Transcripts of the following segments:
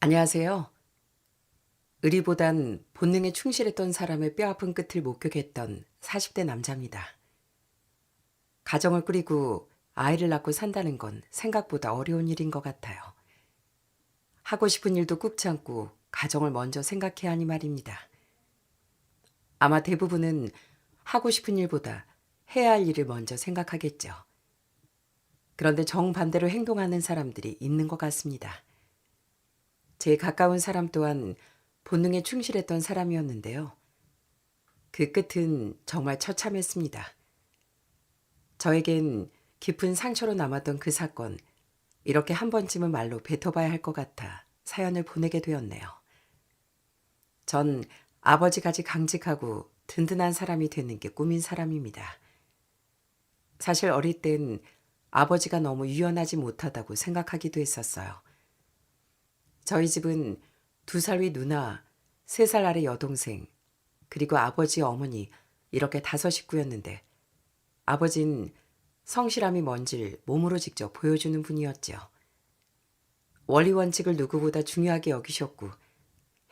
안녕하세요. 의리보단 본능에 충실했던 사람의 뼈아픈 끝을 목격했던 40대 남자입니다. 가정을 꾸리고 아이를 낳고 산다는 건 생각보다 어려운 일인 것 같아요. 하고 싶은 일도 꾹 참고 가정을 먼저 생각해야 하니 말입니다. 아마 대부분은 하고 싶은 일보다 해야 할 일을 먼저 생각하겠죠. 그런데 정반대로 행동하는 사람들이 있는 것 같습니다. 제 가까운 사람 또한 본능에 충실했던 사람이었는데요. 그 끝은 정말 처참했습니다. 저에겐 깊은 상처로 남았던 그 사건, 이렇게 한 번쯤은 말로 뱉어봐야 할 것 같아 사연을 보내게 되었네요. 전 아버지까지 강직하고 든든한 사람이 되는 게 꿈인 사람입니다. 사실 어릴 땐 아버지가 너무 유연하지 못하다고 생각하기도 했었어요. 저희 집은 2살 위 누나, 3살 아래 여동생, 그리고 아버지, 어머니 이렇게 5 식구였는데 아버진 성실함이 뭔지를 몸으로 직접 보여주는 분이었죠. 원리 원칙을 누구보다 중요하게 여기셨고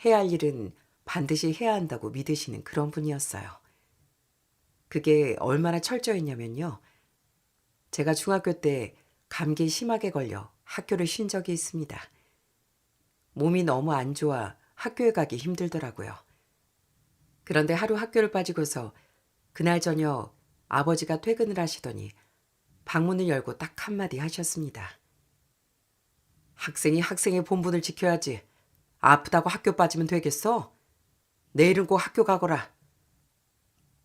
해야 할 일은 반드시 해야 한다고 믿으시는 그런 분이었어요. 그게 얼마나 철저했냐면요. 제가 중학교 때 감기에 심하게 걸려 학교를 쉰 적이 있습니다. 몸이 너무 안 좋아 학교에 가기 힘들더라고요. 그런데 하루 학교를 빠지고서 그날 저녁 아버지가 퇴근을 하시더니 방문을 열고 딱 한마디 하셨습니다. 학생이 학생의 본분을 지켜야지. 아프다고 학교 빠지면 되겠어? 내일은 꼭 학교 가거라.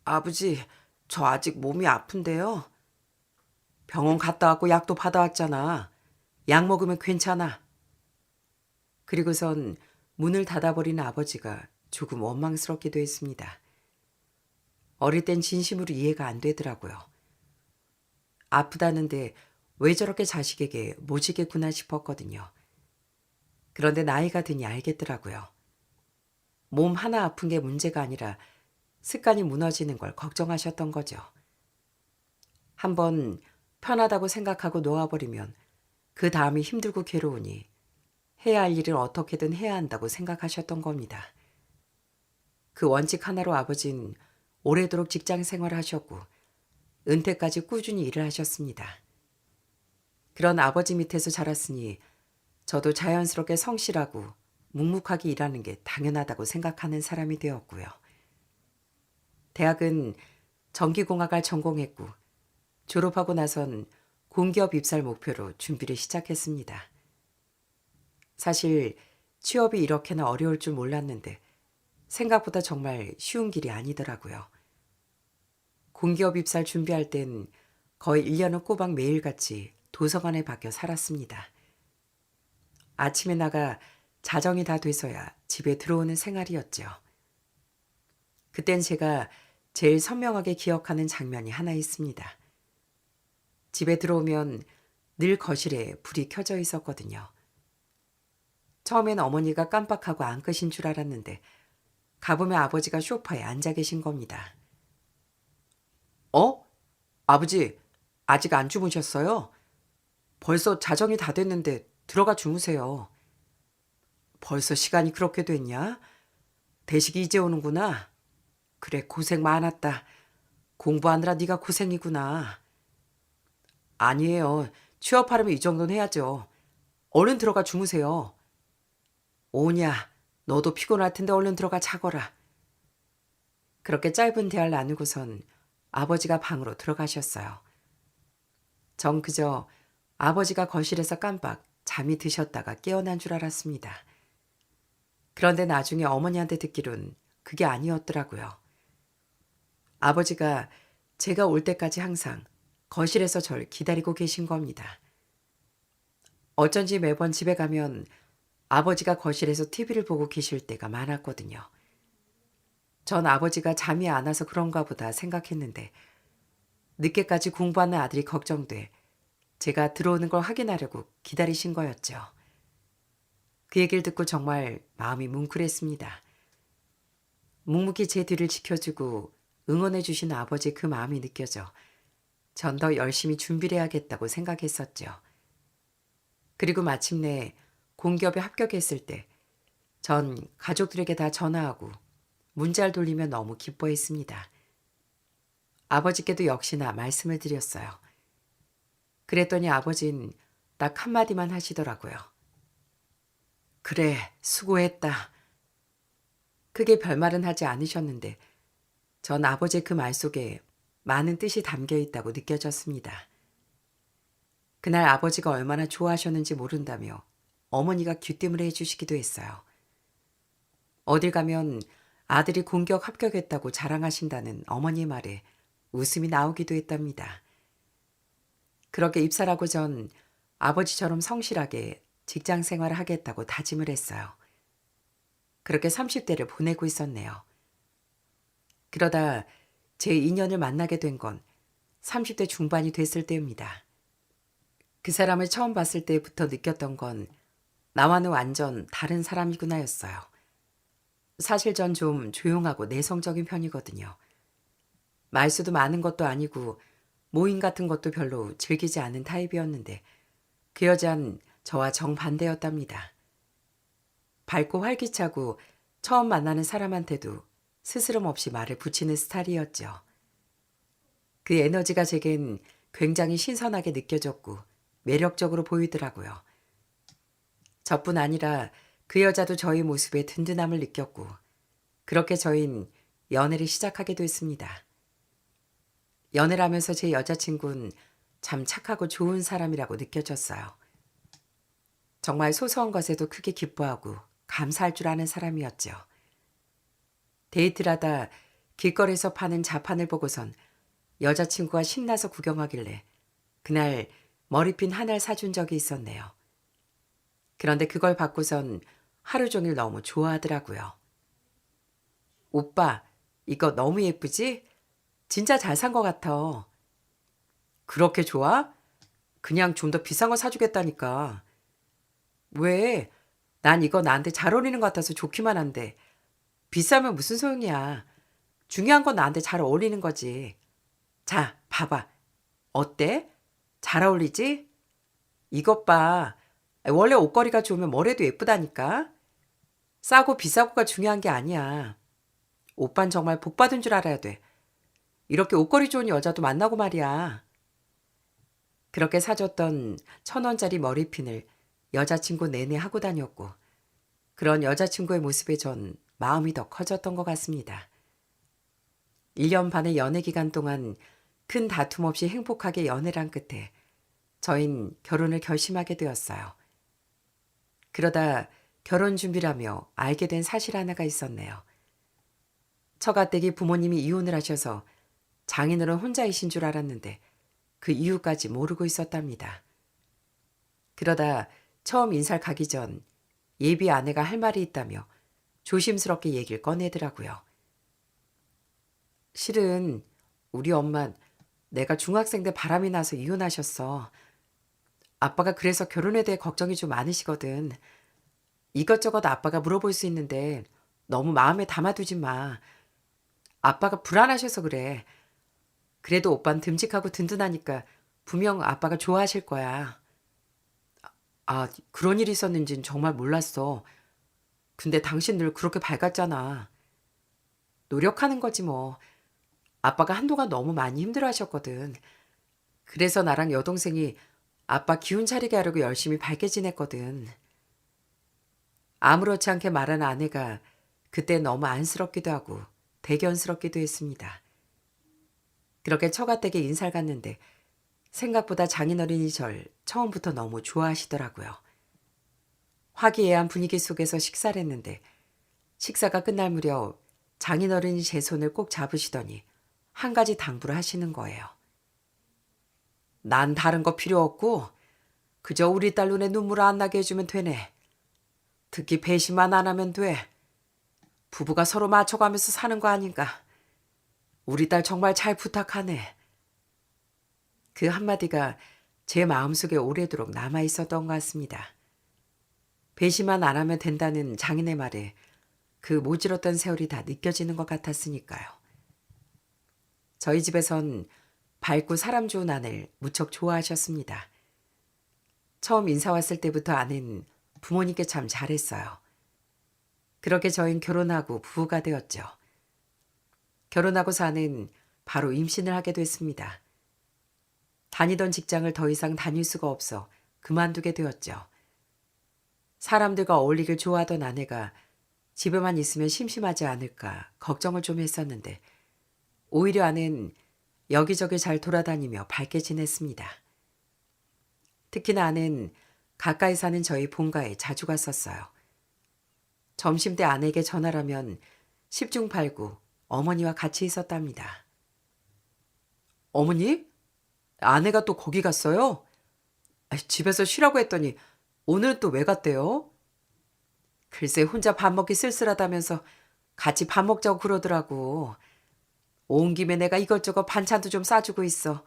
아버지, 저 아직 몸이 아픈데요. 병원 갔다 왔고 약도 받아왔잖아. 약 먹으면 괜찮아. 그리고선 문을 닫아버린 아버지가 조금 원망스럽기도 했습니다. 어릴 땐 진심으로 이해가 안 되더라고요. 아프다는데 왜 저렇게 자식에게 모지겠구나 싶었거든요. 그런데 나이가 드니 알겠더라고요. 몸 하나 아픈 게 문제가 아니라 습관이 무너지는 걸 걱정하셨던 거죠. 한번 편하다고 생각하고 놓아버리면 그 다음이 힘들고 괴로우니 해야 할 일을 어떻게든 해야 한다고 생각하셨던 겁니다. 그 원칙 하나로 아버진 오래도록 직장 생활을 하셨고 은퇴까지 꾸준히 일을 하셨습니다. 그런 아버지 밑에서 자랐으니 저도 자연스럽게 성실하고 묵묵하게 일하는 게 당연하다고 생각하는 사람이 되었고요. 대학은 전기공학을 전공했고 졸업하고 나선 공기업 입사를 목표로 준비를 시작했습니다. 사실 취업이 이렇게나 어려울 줄 몰랐는데 생각보다 정말 쉬운 길이 아니더라고요. 공기업 입사를 준비할 땐 거의 1년은 꼬박 매일같이 도서관에 박혀 살았습니다. 아침에 나가 자정이 다 돼서야 집에 들어오는 생활이었죠. 그땐 제가 제일 선명하게 기억하는 장면이 하나 있습니다. 집에 들어오면 늘 거실에 불이 켜져 있었거든요. 처음엔 어머니가 깜빡하고 안 끄신 줄 알았는데 가보면 아버지가 소파에 앉아 계신 겁니다. 어? 아버지, 아직 안 주무셨어요? 벌써 자정이 다 됐는데 들어가 주무세요. 벌써 시간이 그렇게 됐냐? 대식이 이제 오는구나. 그래, 고생 많았다. 공부하느라 네가 고생이구나. 아니에요. 취업하려면 이 정도는 해야죠. 얼른 들어가 주무세요. 오냐, 너도 피곤할 텐데 얼른 들어가 자거라. 그렇게 짧은 대화를 나누고선 아버지가 방으로 들어가셨어요. 전 그저 아버지가 거실에서 깜빡 잠이 드셨다가 깨어난 줄 알았습니다. 그런데 나중에 어머니한테 듣기론 그게 아니었더라고요. 아버지가 제가 올 때까지 항상 거실에서 절 기다리고 계신 겁니다. 어쩐지 매번 집에 가면 아버지가 거실에서 TV를 보고 계실 때가 많았거든요. 전 아버지가 잠이 안 와서 그런가 보다 생각했는데 늦게까지 공부하는 아들이 걱정돼 제가 들어오는 걸 확인하려고 기다리신 거였죠. 그 얘기를 듣고 정말 마음이 뭉클했습니다. 묵묵히 제 뒤를 지켜주고 응원해 주신 아버지의 그 마음이 느껴져 전 더 열심히 준비를 해야겠다고 생각했었죠. 그리고 마침내 공기업에 합격했을 때 전 가족들에게 다 전화하고 문자를 돌리며 너무 기뻐했습니다. 아버지께도 역시나 말씀을 드렸어요. 그랬더니 아버진 딱 한마디만 하시더라고요. 그래, 수고했다. 크게 별말은 하지 않으셨는데 전 아버지의 그 말 속에 많은 뜻이 담겨 있다고 느껴졌습니다. 그날 아버지가 얼마나 좋아하셨는지 모른다며 어머니가 귀띔을 해주시기도 했어요. 어딜 가면 아들이 공격 합격했다고 자랑하신다는 어머니의 말에 웃음이 나오기도 했답니다. 그렇게 입사를 하고 전 아버지처럼 성실하게 직장 생활을 하겠다고 다짐을 했어요. 그렇게 30대를 보내고 있었네요. 그러다 제 인연을 만나게 된 건 30대 중반이 됐을 때입니다. 그 사람을 처음 봤을 때부터 느꼈던 건 나와는 완전 다른 사람이구나였어요. 사실 전 좀 조용하고 내성적인 편이거든요. 말수도 많은 것도 아니고 모임 같은 것도 별로 즐기지 않은 타입이었는데 그 여잔 저와 정반대였답니다. 밝고 활기차고 처음 만나는 사람한테도 스스럼 없이 말을 붙이는 스타일이었죠. 그 에너지가 제겐 굉장히 신선하게 느껴졌고 매력적으로 보이더라고요. 저뿐 아니라 그 여자도 저희 모습에 든든함을 느꼈고 그렇게 저흰 연애를 시작하게 됐습니다. 연애를 하면서 제 여자친구는 참 착하고 좋은 사람이라고 느껴졌어요. 정말 소소한 것에도 크게 기뻐하고 감사할 줄 아는 사람이었죠. 데이트를 하다 길거리에서 파는 자판을 보고선 여자친구가 신나서 구경하길래 그날 머리핀 하나를 사준 적이 있었네요. 그런데 그걸 받고선 하루 종일 너무 좋아하더라고요. 오빠, 이거 너무 예쁘지? 진짜 잘 산 것 같아. 그렇게 좋아? 그냥 좀 더 비싼 거 사주겠다니까. 왜? 난 이거 나한테 잘 어울리는 것 같아서 좋기만 한데. 비싸면 무슨 소용이야. 중요한 건 나한테 잘 어울리는 거지. 자, 봐봐. 어때? 잘 어울리지? 이것 봐. 원래 옷걸이가 좋으면 뭐래도 예쁘다니까. 싸고 비싸고가 중요한 게 아니야. 오빤 정말 복 받은 줄 알아야 돼. 이렇게 옷걸이 좋은 여자도 만나고 말이야. 그렇게 사줬던 1,000원짜리 머리핀을 여자친구 내내 하고 다녔고 그런 여자친구의 모습에 전 마음이 더 커졌던 것 같습니다. 1년 반의 연애 기간 동안 큰 다툼 없이 행복하게 연애를 한 끝에 저흰 결혼을 결심하게 되었어요. 그러다 결혼 준비라며 알게 된 사실 하나가 있었네요. 처가댁이 부모님이 이혼을 하셔서 장인어른 혼자이신 줄 알았는데 그 이유까지 모르고 있었답니다. 그러다 처음 인사를 가기 전 예비 아내가 할 말이 있다며 조심스럽게 얘기를 꺼내더라고요. 실은 우리 엄마 내가 중학생 때 바람이 나서 이혼하셨어. 아빠가 그래서 결혼에 대해 걱정이 좀 많으시거든. 이것저것 아빠가 물어볼 수 있는데 너무 마음에 담아두지 마. 아빠가 불안하셔서 그래. 그래도 오빤 듬직하고 든든하니까 분명 아빠가 좋아하실 거야. 아, 그런 일이 있었는진 정말 몰랐어. 근데 당신 늘 그렇게 밝았잖아. 노력하는 거지 뭐. 아빠가 한동안 너무 많이 힘들어하셨거든. 그래서 나랑 여동생이 아빠 기운 차리게 하려고 열심히 밝게 지냈거든. 아무렇지 않게 말한 아내가 그때 너무 안쓰럽기도 하고 대견스럽기도 했습니다. 그렇게 처가댁에 인사를 갔는데 생각보다 장인어른이 절 처음부터 너무 좋아하시더라고요. 화기애애한 분위기 속에서 식사를 했는데 식사가 끝날 무렵 장인어른이 제 손을 꼭 잡으시더니 한 가지 당부를 하시는 거예요. 난 다른 거 필요 없고 그저 우리 딸 눈에 눈물 안 나게 해주면 되네. 특히 배신만 안 하면 돼. 부부가 서로 맞춰가면서 사는 거 아닌가. 우리 딸 정말 잘 부탁하네. 그 한마디가 제 마음속에 오래도록 남아있었던 것 같습니다. 배신만 안 하면 된다는 장인의 말에 그 모질었던 세월이 다 느껴지는 것 같았으니까요. 저희 집에선 밝고 사람 좋은 아내를 무척 좋아하셨습니다. 처음 인사 왔을 때부터 아내는 부모님께 참 잘했어요. 그렇게 저흰 결혼하고 부부가 되었죠. 결혼하고 아내는 바로 임신을 하게 됐습니다. 다니던 직장을 더 이상 다닐 수가 없어 그만두게 되었죠. 사람들과 어울리길 좋아하던 아내가 집에만 있으면 심심하지 않을까 걱정을 좀 했었는데 오히려 아내는 여기저기 잘 돌아다니며 밝게 지냈습니다. 특히나 아내는 가까이 사는 저희 본가에 자주 갔었어요. 점심때 아내에게 전화를 하면 10중 8구 어머니와 같이 있었답니다. 어머니? 아내가 또 거기 갔어요? 집에서 쉬라고 했더니 오늘은 또 왜 갔대요? 글쎄 혼자 밥 먹기 쓸쓸하다면서 같이 밥 먹자고 그러더라고. 온 김에 내가 이것저것 반찬도 좀 싸주고 있어.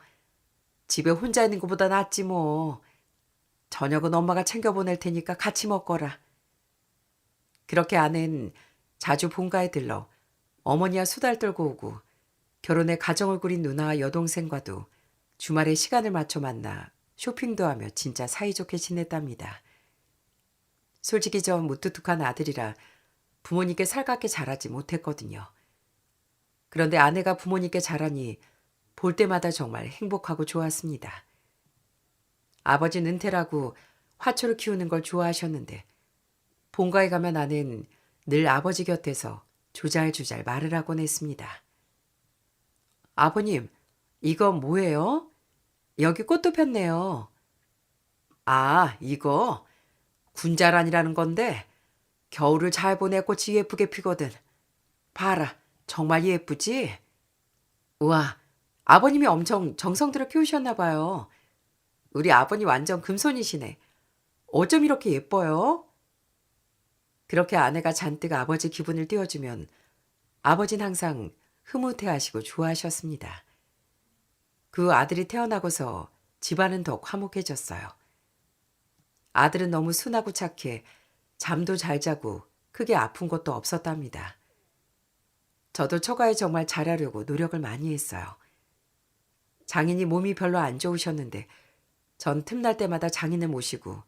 집에 혼자 있는 것보다 낫지 뭐. 저녁은 엄마가 챙겨보낼 테니까 같이 먹거라. 그렇게 아내는 자주 본가에 들러 어머니와 수다를 떨고 오고 결혼에 가정을 꾸린 누나와 여동생과도 주말에 시간을 맞춰 만나 쇼핑도 하며 진짜 사이좋게 지냈답니다. 솔직히 저 무뚝뚝한 아들이라 부모님께 살갑게 자라지 못했거든요. 그런데 아내가 부모님께 자라니 볼 때마다 정말 행복하고 좋았습니다. 아버지는 은퇴라고 화초를 키우는 걸 좋아하셨는데 본가에 가면 아내는 늘 아버지 곁에서 조잘조잘 말을 하곤 했습니다. 아버님, 이거 뭐예요? 여기 꽃도 폈네요. 아, 이거 군자란이라는 건데 겨울을 잘 보내 꽃이 예쁘게 피거든. 봐라, 정말 예쁘지? 우와, 아버님이 엄청 정성 들여 키우셨나 봐요. 우리 아버님 완전 금손이시네. 어쩜 이렇게 예뻐요? 그렇게 아내가 잔뜩 아버지 기분을 띄워주면 아버진 항상 흐뭇해하시고 좋아하셨습니다. 그 아들이 태어나고서 집안은 더욱 화목해졌어요. 아들은 너무 순하고 착해 잠도 잘 자고 크게 아픈 것도 없었답니다. 저도 처가에 정말 잘하려고 노력을 많이 했어요. 장인이 몸이 별로 안 좋으셨는데 전 틈날 때마다 장인을 모시고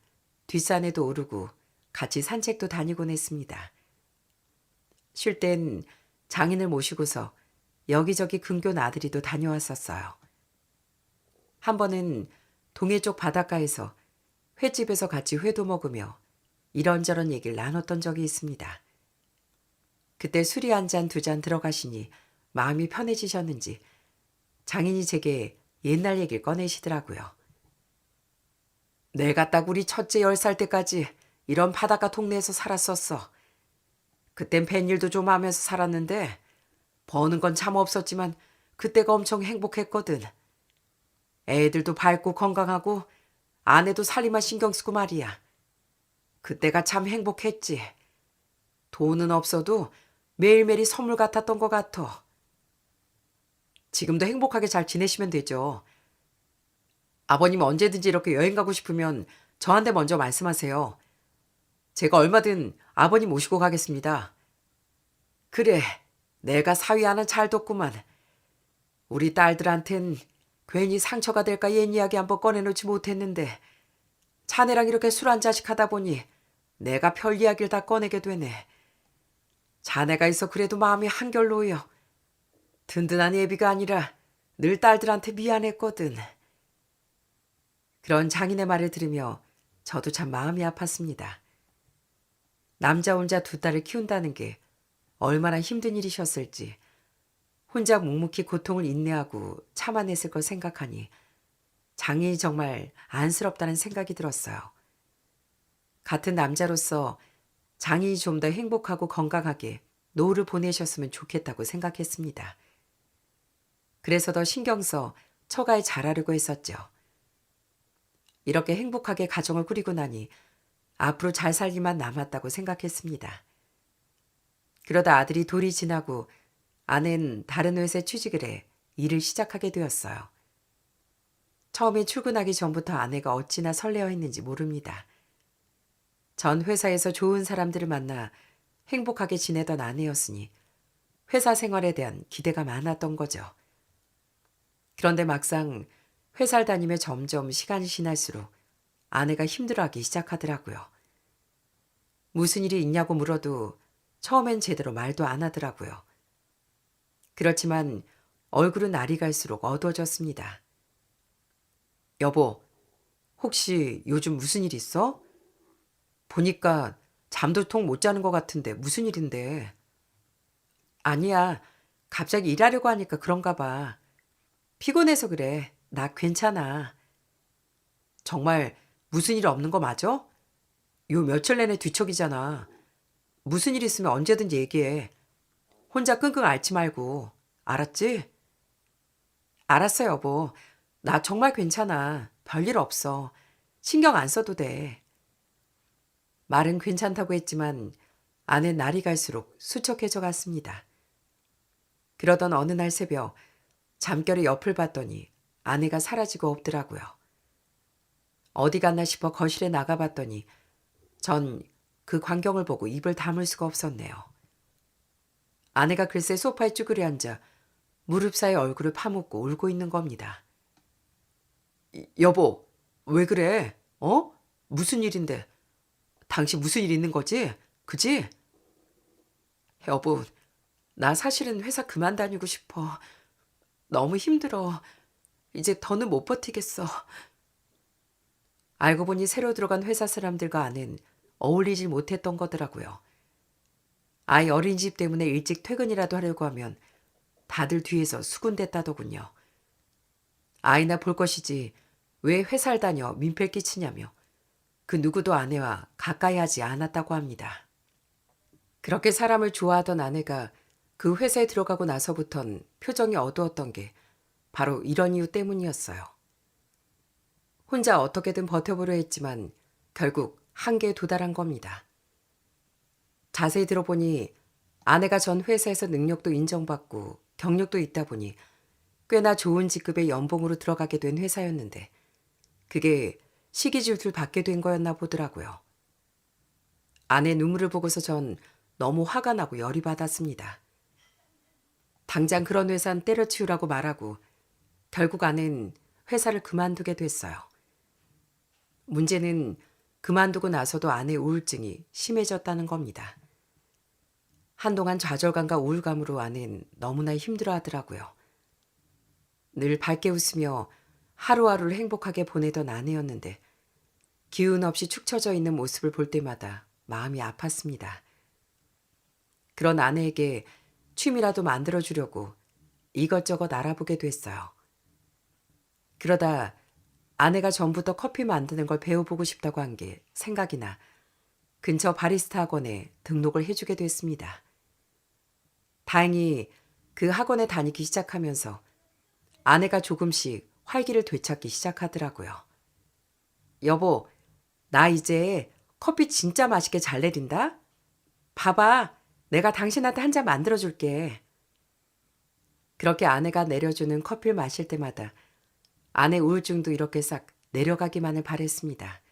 뒷산에도 오르고 같이 산책도 다니곤 했습니다. 쉴 땐 장인을 모시고서 여기저기 근교 나들이도 다녀왔었어요. 한 번은 동해 쪽 바닷가에서 횟집에서 같이 회도 먹으며 이런저런 얘기를 나눴던 적이 있습니다. 그때 술이 한 잔 두 잔 들어가시니 마음이 편해지셨는지 장인이 제게 옛날 얘기를 꺼내시더라고요. 내가 딱 우리 첫째 10살 때까지 이런 바닷가 동네에서 살았었어. 그땐 뱃일도 좀 하면서 살았는데 버는 건 참 없었지만 그때가 엄청 행복했거든. 애들도 밝고 건강하고 아내도 살림만 신경 쓰고 말이야. 그때가 참 행복했지. 돈은 없어도 매일매일이 선물 같았던 것 같아. 지금도 행복하게 잘 지내시면 되죠. 아버님 언제든지 이렇게 여행 가고 싶으면 저한테 먼저 말씀하세요. 제가 얼마든 아버님 모시고 가겠습니다. 그래, 내가 사위 하나 잘 뒀구만. 우리 딸들한텐 괜히 상처가 될까 옛 이야기 한번 꺼내놓지 못했는데 자네랑 이렇게 술 한 잔씩 하다 보니 내가 별 이야기를 다 꺼내게 되네. 자네가 있어 그래도 마음이 한결 놓여. 든든한 애비가 아니라 늘 딸들한테 미안했거든. 그런 장인의 말을 들으며 저도 참 마음이 아팠습니다. 남자 혼자 두 딸을 키운다는 게 얼마나 힘든 일이셨을지 혼자 묵묵히 고통을 인내하고 참아냈을 걸 생각하니 장인이 정말 안쓰럽다는 생각이 들었어요. 같은 남자로서 장인이 좀 더 행복하고 건강하게 노후를 보내셨으면 좋겠다고 생각했습니다. 그래서 더 신경 써 처가에 잘하려고 했었죠. 이렇게 행복하게 가정을 꾸리고 나니 앞으로 잘 살기만 남았다고 생각했습니다. 그러다 아들이 돌이 지나고 아내는 다른 회사에 취직을 해 일을 시작하게 되었어요. 처음에 출근하기 전부터 아내가 어찌나 설레어 했는지 모릅니다. 전 회사에서 좋은 사람들을 만나 행복하게 지내던 아내였으니 회사 생활에 대한 기대가 많았던 거죠. 그런데 막상 회사를 다니며 점점 시간이 지날수록 아내가 힘들어하기 시작하더라고요. 무슨 일이 있냐고 물어도 처음엔 제대로 말도 안 하더라고요. 그렇지만 얼굴은 날이 갈수록 어두워졌습니다. 여보, 혹시 요즘 무슨 일 있어? 보니까 잠도 통 못 자는 것 같은데 무슨 일인데? 아니야. 갑자기 일하려고 하니까 그런가 봐. 피곤해서 그래. 나 괜찮아. 정말 무슨 일 없는 거 맞아? 요 며칠 내내 뒤척이잖아. 무슨 일 있으면 언제든지 얘기해. 혼자 끙끙 앓지 말고. 알았지? 알았어, 여보. 나 정말 괜찮아. 별일 없어. 신경 안 써도 돼. 말은 괜찮다고 했지만 아내 날이 갈수록 수척해져 갔습니다. 그러던 어느 날 새벽 잠결에 옆을 봤더니 아내가 사라지고 없더라고요. 어디 갔나 싶어 거실에 나가봤더니 전 그 광경을 보고 입을 다물 수가 없었네요. 아내가 글쎄 소파에 쭈그려 앉아 무릎 사이 얼굴을 파묻고 울고 있는 겁니다. 여보, 왜 그래? 어? 무슨 일인데? 당신 무슨 일 있는 거지? 그지? 여보, 나 사실은 회사 그만 다니고 싶어. 너무 힘들어. 이제 더는 못 버티겠어. 알고 보니 새로 들어간 회사 사람들과 아는 어울리질 못했던 거더라고요. 아이 어린이집 때문에 일찍 퇴근이라도 하려고 하면 다들 뒤에서 수군댔다더군요. 아이나 볼 것이지 왜 회사를 다녀 민폐를 끼치냐며 그 누구도 아내와 가까이 하지 않았다고 합니다. 그렇게 사람을 좋아하던 아내가 그 회사에 들어가고 나서부턴 표정이 어두웠던 게 바로 이런 이유 때문이었어요. 혼자 어떻게든 버텨보려 했지만 결국 한계에 도달한 겁니다. 자세히 들어보니 아내가 전 회사에서 능력도 인정받고 경력도 있다 보니 꽤나 좋은 직급의 연봉으로 들어가게 된 회사였는데 그게 시기줄줄 받게 된 거였나 보더라고요. 아내 눈물을 보고서 전 너무 화가 나고 열이 받았습니다. 당장 그런 회사는 때려치우라고 말하고 결국 아내는 회사를 그만두게 됐어요. 문제는 그만두고 나서도 아내의 우울증이 심해졌다는 겁니다. 한동안 좌절감과 우울감으로 아내는 너무나 힘들어하더라고요. 늘 밝게 웃으며 하루하루를 행복하게 보내던 아내였는데 기운 없이 축 처져 있는 모습을 볼 때마다 마음이 아팠습니다. 그런 아내에게 취미라도 만들어주려고 이것저것 알아보게 됐어요. 그러다 아내가 전부터 커피 만드는 걸 배워보고 싶다고 한 게 생각이 나 근처 바리스타 학원에 등록을 해주게 됐습니다. 다행히 그 학원에 다니기 시작하면서 아내가 조금씩 활기를 되찾기 시작하더라고요. 여보, 나 이제 커피 진짜 맛있게 잘 내린다? 봐봐, 내가 당신한테 한 잔 만들어줄게. 그렇게 아내가 내려주는 커피를 마실 때마다 아내 우울증도 이렇게 싹 내려가기만을 바랬습니다.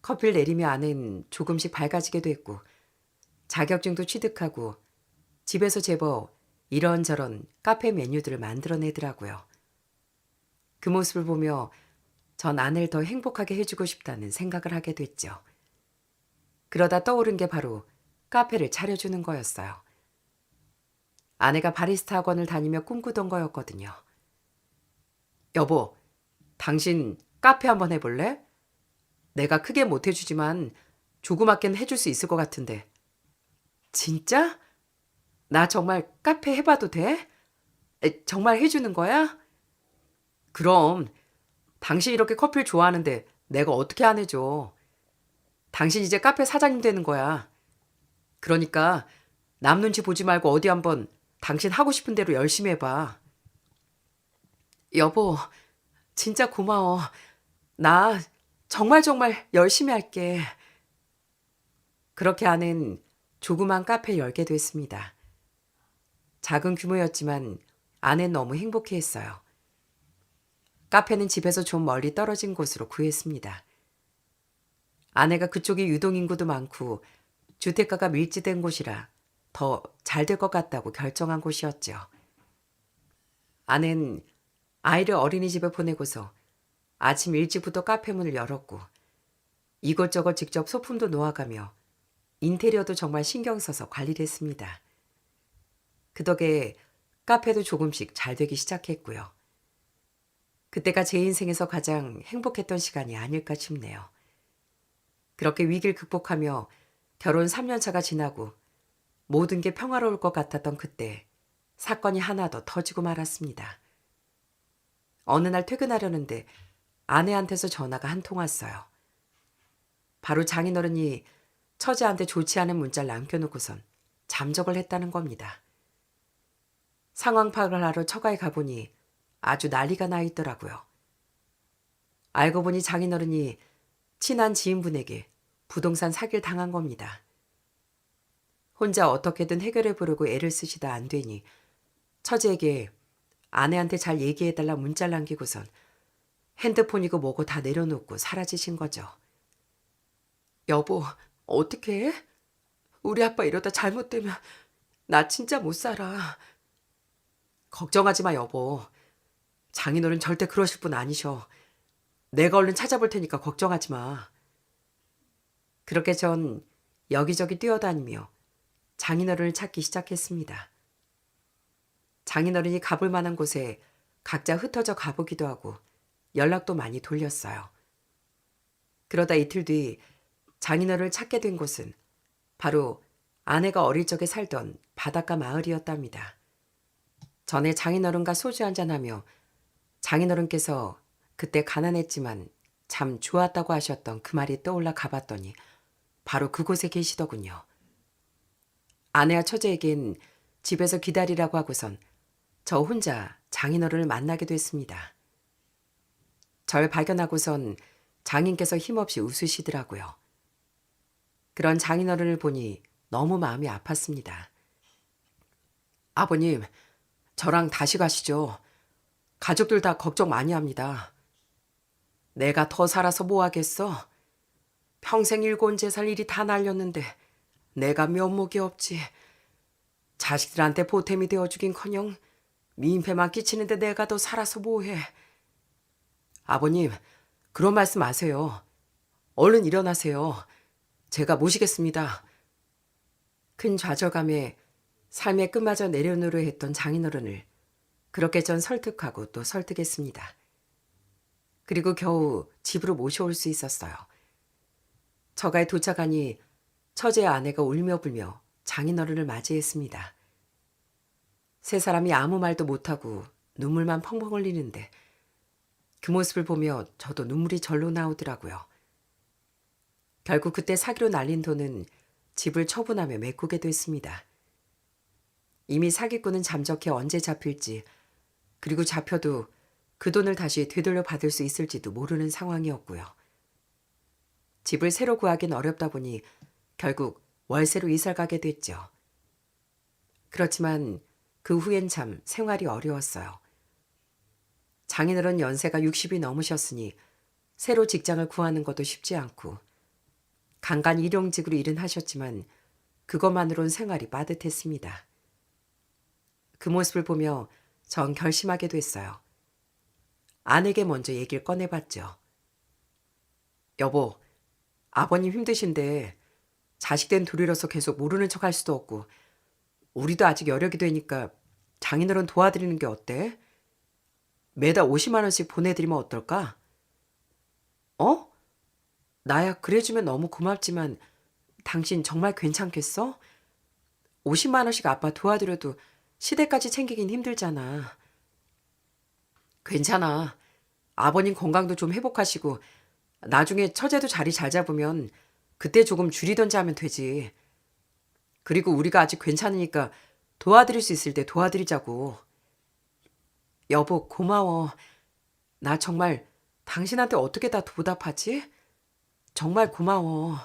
커피를 내리며 아내는 조금씩 밝아지게 됐고 자격증도 취득하고 집에서 제법 이런저런 카페 메뉴들을 만들어내더라고요. 그 모습을 보며 전 아내를 더 행복하게 해주고 싶다는 생각을 하게 됐죠. 그러다 떠오른 게 바로 카페를 차려주는 거였어요. 아내가 바리스타 학원을 다니며 꿈꾸던 거였거든요. 여보, 당신 카페 한번 해볼래? 내가 크게 못 해주지만 조그맣게는 해줄 수 있을 것 같은데. 진짜? 나 정말 카페 해봐도 돼? 정말 해주는 거야? 그럼 당신 이렇게 커피를 좋아하는데 내가 어떻게 안 해줘. 당신 이제 카페 사장님 되는 거야. 그러니까 남 눈치 보지 말고 어디 한번 당신 하고 싶은 대로 열심히 해봐. 여보, 진짜 고마워. 나 정말 열심히 할게. 그렇게 아내는 조그만 카페를 열게 됐습니다. 작은 규모였지만 아내는 너무 행복해했어요. 카페는 집에서 좀 멀리 떨어진 곳으로 구했습니다. 아내가 그쪽이 유동인구도 많고 주택가가 밀집된 곳이라 더 잘 될 것 같다고 결정한 곳이었죠. 아내는 아이를 어린이집에 보내고서 아침 일찍부터 카페 문을 열었고 이것저것 직접 소품도 놓아가며 인테리어도 정말 신경 써서 관리를 했습니다. 그 덕에 카페도 조금씩 잘 되기 시작했고요. 그때가 제 인생에서 가장 행복했던 시간이 아닐까 싶네요. 그렇게 위기를 극복하며 결혼 3년 차가 지나고 모든 게 평화로울 것 같았던 그때 사건이 하나 더 터지고 말았습니다. 어느 날 퇴근하려는데 아내한테서 전화가 한 통 왔어요. 바로 장인어른이 처제한테 좋지 않은 문자를 남겨놓고선 잠적을 했다는 겁니다. 상황 파악을 하러 처가에 가보니 아주 난리가 나 있더라고요. 알고 보니 장인어른이 친한 지인분에게 부동산 사기를 당한 겁니다. 혼자 어떻게든 해결해 보려고 애를 쓰시다 안 되니 처제에게 아내한테 잘 얘기해달라 문자를 남기고선 핸드폰이고 뭐고 다 내려놓고 사라지신 거죠. 여보, 어떻게 해? 우리 아빠 이러다 잘못되면 나 진짜 못 살아. 걱정하지 마, 여보. 장인어른 절대 그러실 분 아니셔. 내가 얼른 찾아볼 테니까 걱정하지 마. 그렇게 전 여기저기 뛰어다니며 장인어른을 찾기 시작했습니다. 장인어른이 가볼 만한 곳에 각자 흩어져 가보기도 하고 연락도 많이 돌렸어요. 그러다 이틀 뒤 장인어른을 찾게 된 곳은 바로 아내가 어릴 적에 살던 바닷가 마을이었답니다. 전에 장인어른과 소주 한잔하며 장인어른께서 그때 가난했지만 참 좋았다고 하셨던 그 말이 떠올라 가봤더니 바로 그곳에 계시더군요. 아내와 처제에겐 집에서 기다리라고 하고선 저 혼자 장인어른을 만나게 됐습니다. 절 발견하고선 장인께서 힘없이 웃으시더라고요. 그런 장인어른을 보니 너무 마음이 아팠습니다. 아버님, 저랑 다시 가시죠. 가족들 다 걱정 많이 합니다. 내가 더 살아서 뭐 하겠어? 평생 일고 온 재살 일이 다 날렸는데 내가 면목이 없지. 자식들한테 보탬이 되어주긴커녕 민폐만 끼치는데 내가 더 살아서 뭐해. 아버님, 그런 말씀 마세요. 얼른 일어나세요. 제가 모시겠습니다. 큰 좌절감에 삶의 끝마저 내려놓으려 했던 장인어른을 그렇게 전 설득하고 또 설득했습니다. 그리고 겨우 집으로 모셔올 수 있었어요. 처가에 도착하니 처제의 아내가 울며 불며 장인어른을 맞이했습니다. 세 사람이 아무 말도 못하고 눈물만 펑펑 흘리는데 그 모습을 보며 저도 눈물이 절로 나오더라고요. 결국 그때 사기로 날린 돈은 집을 처분하며 메꾸게 됐습니다. 이미 사기꾼은 잠적해 언제 잡힐지, 그리고 잡혀도 그 돈을 다시 되돌려 받을 수 있을지도 모르는 상황이었고요. 집을 새로 구하긴 어렵다 보니 결국 월세로 이사를 가게 됐죠. 그렇지만 그 후엔 참 생활이 어려웠어요. 장인어른 연세가 60이 넘으셨으니 새로 직장을 구하는 것도 쉽지 않고 간간히 일용직으로 일은 하셨지만 그것만으론 생활이 빠듯했습니다. 그 모습을 보며 전 결심하게 됐어요. 아내에게 먼저 얘기를 꺼내봤죠. 여보, 아버님 힘드신데 자식된 둘이라서 계속 모르는 척 할 수도 없고 우리도 아직 여력이 되니까 장인어른 도와드리는 게 어때? 매달 50만 원씩 보내드리면 어떨까? 어? 나야 그래주면 너무 고맙지만 당신 정말 괜찮겠어? 50만 원씩 아빠 도와드려도 시댁까지 챙기긴 힘들잖아. 괜찮아. 아버님 건강도 좀 회복하시고 나중에 처제도 자리 잘 잡으면 그때 조금 줄이던지 하면 되지. 그리고 우리가 아직 괜찮으니까 도와드릴 수 있을 때 도와드리자고. 여보, 고마워. 나 정말 당신한테 어떻게 다 보답하지? 정말 고마워.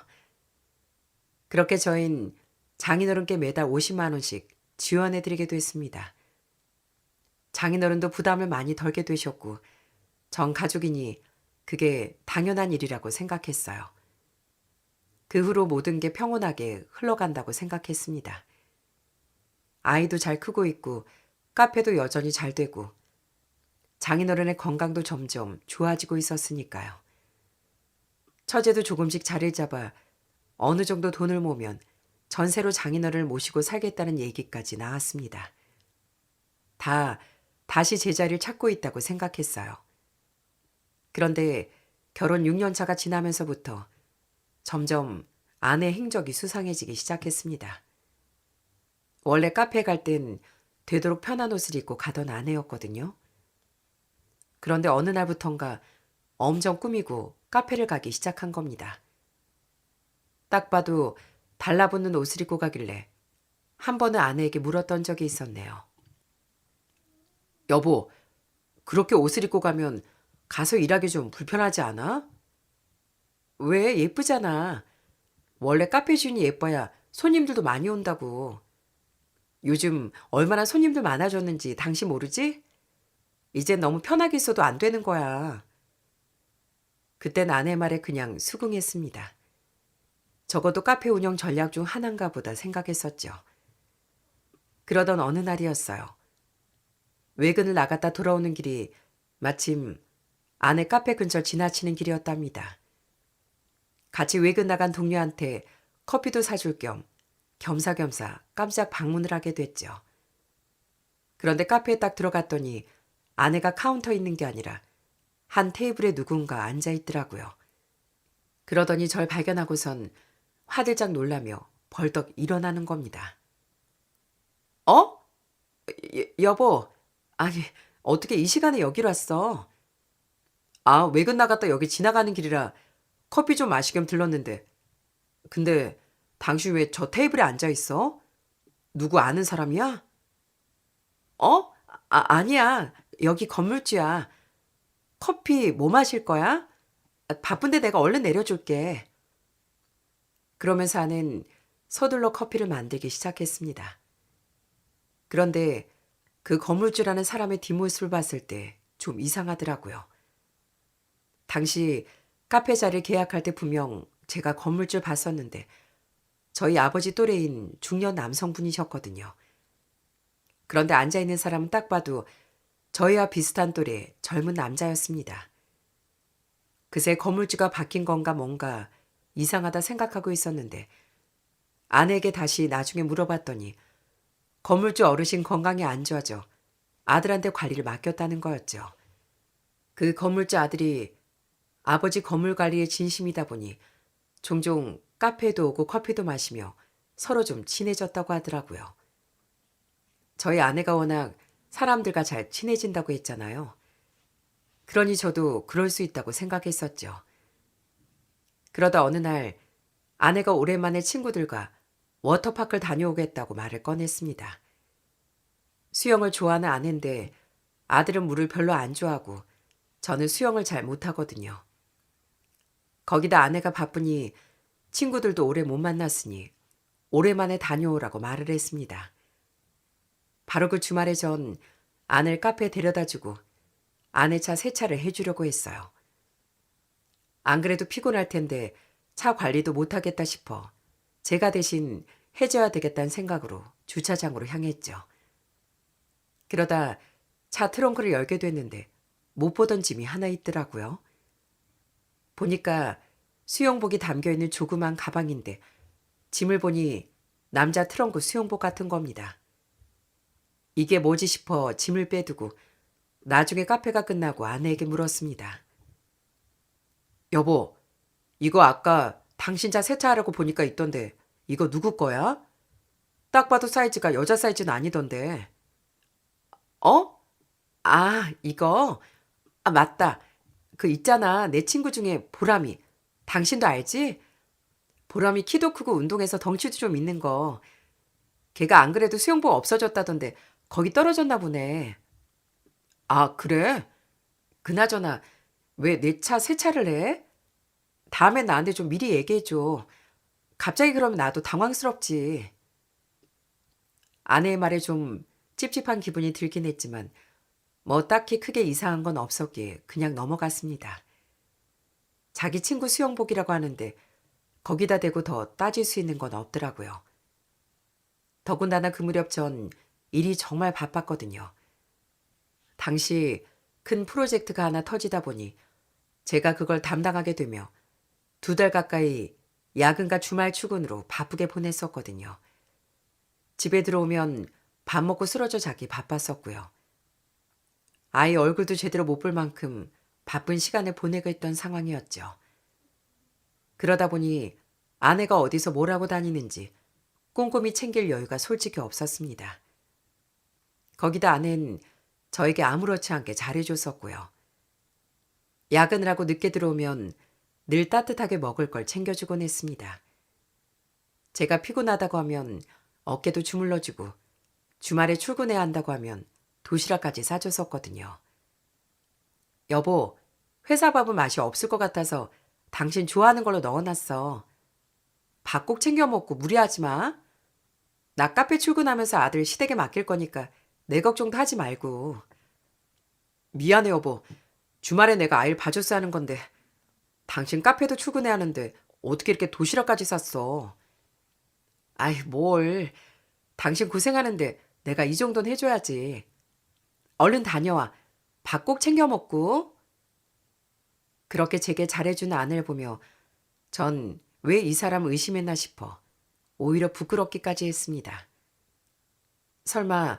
그렇게 저흰 장인어른께 매달 50만 원씩 지원해드리게 됐습니다. 장인어른도 부담을 많이 덜게 되셨고 전 가족이니 그게 당연한 일이라고 생각했어요. 그 후로 모든 게 평온하게 흘러간다고 생각했습니다. 아이도 잘 크고 있고 카페도 여전히 잘 되고 장인어른의 건강도 점점 좋아지고 있었으니까요. 처제도 조금씩 자리를 잡아 어느 정도 돈을 모으면 전세로 장인어른을 모시고 살겠다는 얘기까지 나왔습니다. 다시 제자리를 찾고 있다고 생각했어요. 그런데 결혼 6년 차가 지나면서부터 점점 아내 행적이 수상해지기 시작했습니다. 원래 카페에 갈 땐 되도록 편한 옷을 입고 가던 아내였거든요. 그런데 어느 날부턴가 엄청 꾸미고 카페를 가기 시작한 겁니다. 딱 봐도 달라붙는 옷을 입고 가길래 한 번은 아내에게 물었던 적이 있었네요. 여보, 그렇게 옷을 입고 가면 가서 일하기 좀 불편하지 않아? 왜? 예쁘잖아. 원래 카페 주인이 예뻐야 손님들도 많이 온다고. 요즘 얼마나 손님들 많아졌는지 당신 모르지? 이제 너무 편하게 있어도 안 되는 거야. 그땐 아내 말에 그냥 수긍했습니다. 적어도 카페 운영 전략 중 하나인가 보다 생각했었죠. 그러던 어느 날이었어요. 외근을 나갔다 돌아오는 길이 마침 아내 카페 근처 지나치는 길이었답니다. 같이 외근 나간 동료한테 커피도 사줄 겸 겸사겸사 깜짝 방문을 하게 됐죠. 그런데 카페에 딱 들어갔더니 아내가 카운터에 있는 게 아니라 한 테이블에 누군가 앉아 있더라고요. 그러더니 절 발견하고선 화들짝 놀라며 벌떡 일어나는 겁니다. 어? 여보, 아니 어떻게 이 시간에 여기로 왔어? 아, 외근 나갔다 여기 지나가는 길이라 커피 좀 마시겸 들렀는데. 근데 당신 왜 저 테이블에 앉아 있어? 누구 아는 사람이야? 어? 아니야. 여기 건물주야. 커피 뭐 마실 거야? 바쁜데 내가 얼른 내려줄게. 그러면서 아는 서둘러 커피를 만들기 시작했습니다. 그런데 그 건물주라는 사람의 뒷모습을 봤을 때 좀 이상하더라고요. 당시 카페 자리를 계약할 때 분명 제가 건물주 봤었는데 저희 아버지 또래인 중년 남성분이셨거든요. 그런데 앉아있는 사람은 딱 봐도 저희와 비슷한 또래 젊은 남자였습니다. 그새 건물주가 바뀐 건가 뭔가 이상하다 생각하고 있었는데 아내에게 다시 나중에 물어봤더니 건물주 어르신 건강이 안 좋아져 아들한테 관리를 맡겼다는 거였죠. 그 건물주 아들이 아버지 건물 관리에 진심이다 보니 종종 카페에도 오고 커피도 마시며 서로 좀 친해졌다고 하더라고요. 저희 아내가 워낙 사람들과 잘 친해진다고 했잖아요. 그러니 저도 그럴 수 있다고 생각했었죠. 그러다 어느 날 아내가 오랜만에 친구들과 워터파크를 다녀오겠다고 말을 꺼냈습니다. 수영을 좋아하는 아내인데 아들은 물을 별로 안 좋아하고 저는 수영을 잘 못하거든요. 거기다 아내가 바쁘니 친구들도 오래 못 만났으니 오랜만에 다녀오라고 말을 했습니다. 바로 그 주말에 전 아내를 카페에 데려다주고 아내 차 세차를 해주려고 했어요. 안 그래도 피곤할 텐데 차 관리도 못하겠다 싶어 제가 대신 해줘야 되겠다는 생각으로 주차장으로 향했죠. 그러다 차 트렁크를 열게 됐는데 못 보던 짐이 하나 있더라고요. 보니까 수영복이 담겨있는 조그만 가방인데 짐을 보니 남자 트렁크 수영복 같은 겁니다. 이게 뭐지 싶어 짐을 빼두고 나중에 카페가 끝나고 아내에게 물었습니다. 여보, 이거 아까 당신 차 세차하라고 보니까 있던데 이거 누구 거야? 딱 봐도 사이즈가 여자 사이즈는 아니던데. 어? 아, 이거? 아, 맞다. 그 있잖아. 내 친구 중에 보람이. 당신도 알지? 보람이 키도 크고 운동해서 덩치도 좀 있는 거. 걔가 안 그래도 수영복 없어졌다던데 거기 떨어졌나 보네. 아, 그래? 그나저나 왜 내 차 세차를 해? 다음엔 나한테 좀 미리 얘기해줘. 갑자기 그러면 나도 당황스럽지. 아내의 말에 좀 찝찝한 기분이 들긴 했지만 뭐 딱히 크게 이상한 건 없었기에 그냥 넘어갔습니다. 자기 친구 수영복이라고 하는데 거기다 대고 더 따질 수 있는 건 없더라고요. 더군다나 그 무렵 전 일이 정말 바빴거든요. 당시 큰 프로젝트가 하나 터지다 보니 제가 그걸 담당하게 되며 2달 가까이 야근과 주말 출근으로 바쁘게 보냈었거든요. 집에 들어오면 밥 먹고 쓰러져 자기 바빴었고요. 아이 얼굴도 제대로 못 볼 만큼 바쁜 시간을 보내고 있던 상황이었죠. 그러다 보니 아내가 어디서 뭘 하고 다니는지 꼼꼼히 챙길 여유가 솔직히 없었습니다. 거기다 아내는 저에게 아무렇지 않게 잘해줬었고요. 야근을 하고 늦게 들어오면 늘 따뜻하게 먹을 걸 챙겨주곤 했습니다. 제가 피곤하다고 하면 어깨도 주물러주고 주말에 출근해야 한다고 하면 도시락까지 싸줬었거든요. 여보, 회사 밥은 맛이 없을 것 같아서 당신 좋아하는 걸로 넣어놨어. 밥 꼭 챙겨 먹고 무리하지 마. 나 카페 출근하면서 아들 시댁에 맡길 거니까 내 걱정도 하지 말고. 미안해 여보. 주말에 내가 아이를 봐줘서 하는 건데 당신 카페도 출근해야 하는데 어떻게 이렇게 도시락까지 쌌어. 아이 뭘. 당신 고생하는데 내가 이 정도는 해줘야지. 얼른 다녀와. 밥 꼭 챙겨 먹고. 그렇게 제게 잘해주는 아내를 보며 전 왜 이 사람을 의심했나 싶어 오히려 부끄럽기까지 했습니다. 설마